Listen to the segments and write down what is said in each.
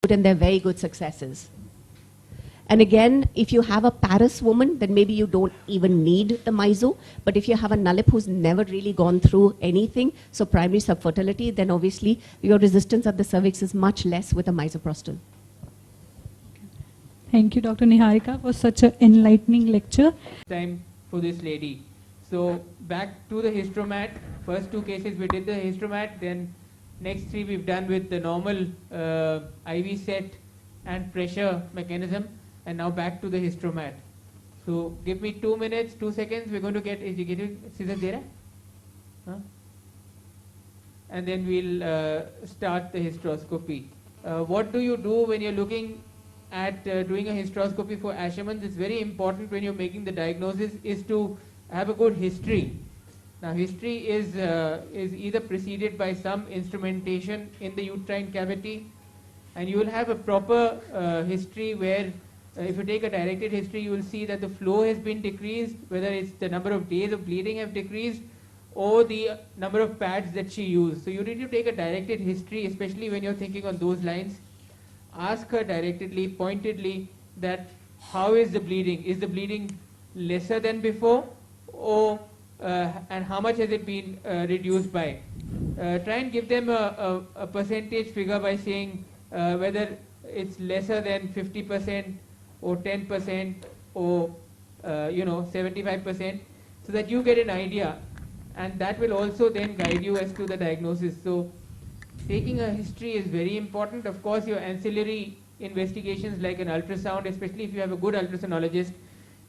and they're very good successes. And again, if you have a Paris woman, then maybe you don't even need the MISO. But if you have a Nalip who's never really gone through anything, so primary subfertility, then obviously your resistance at the cervix is much less with a misoprostol. Thank you, Dr. Niharika, for such an enlightening lecture. Time for this lady. So back to the Histromat. First 2 cases we did the Histromat, then next 3 we've done with the normal IV set and pressure mechanism, and now back to the Histromat. So give me 2 minutes, 2 seconds. We're going to get, is you getting scissors there? Huh? And then we'll start the hysteroscopy. What do you do when you're looking at doing a hysteroscopy for Asherman's? It's very important when you're making the diagnosis is to have a good history. Now history is either preceded by some instrumentation in the uterine cavity, and you will have a proper history where if you take a directed history, you will see that the flow has been decreased, whether it's the number of days of bleeding have decreased or the number of pads that she used. So you need to take a directed history, especially when you're thinking on those lines. Ask her directly, pointedly, that how is the bleeding? Is the bleeding lesser than before, or and how much has it been reduced by? Try and give them a percentage figure by saying whether it's lesser than 50% or 10% or 75%, so that you get an idea, and that will also then guide you as to the diagnosis. So taking a history is very important. Of course, your ancillary investigations like an ultrasound, especially if you have a good ultrasonologist.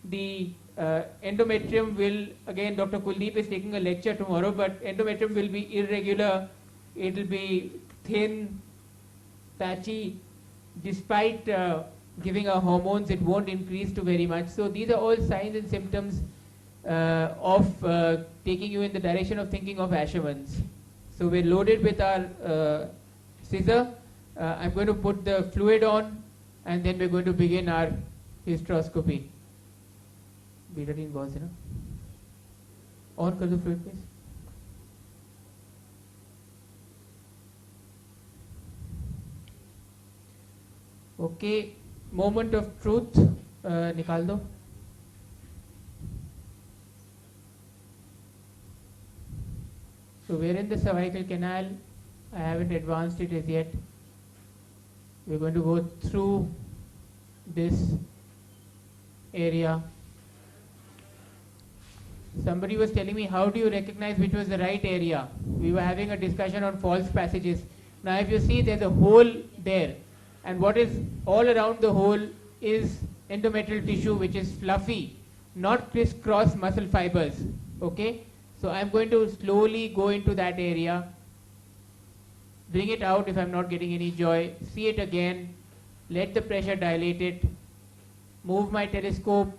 The endometrium will, again, Dr. Kuldeep is taking a lecture tomorrow, but endometrium will be irregular, it will be thin, patchy. Despite giving her hormones, it won't increase to very much. So these are all signs and symptoms of taking you in the direction of thinking of Asherman's. So we're loaded with our scissor. I'm going to put the fluid on, and then we're going to begin our hysteroscopy. Betadine was, on kar do fluid, please. Okay, moment of truth, nikal do. So we're in the cervical canal. I haven't advanced it as yet. We're going to go through this area. Somebody was telling me, how do you recognize which was the right area? We were having a discussion on false passages. Now if you see, there's a hole there, and what is all around the hole is endometrial tissue, which is fluffy, not crisscross muscle fibers. Okay? So I'm going to slowly go into that area, bring it out if I'm not getting any joy, see it again, let the pressure dilate it, move my telescope